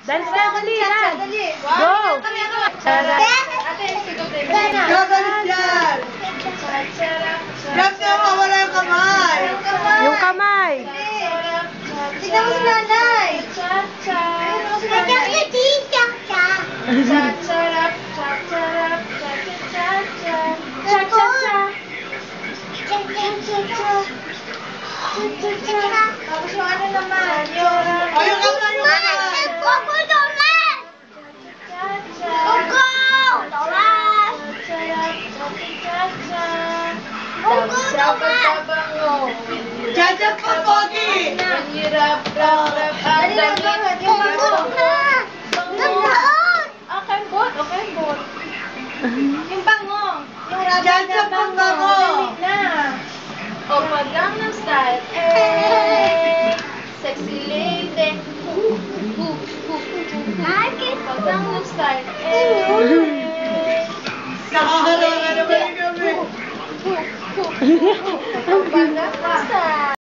Dance na, dali, dali. Go! Gagalit yan! Grab na mawala yung kamay! Yung kamay. Tignan mo si nanay! Tapos yung ano naman, yung... Ayun ka na yung kamay! Jaja pa, Pogi! Hirap, rap, ang damit. Yung okay, bot. Yung bango. Jaja pa, bango! O pag Gangnam Style, eh, sexy lady. Pag Gangnam Style, eh, Nakakalawa ka naman yung gabi! pag Gangnam Style.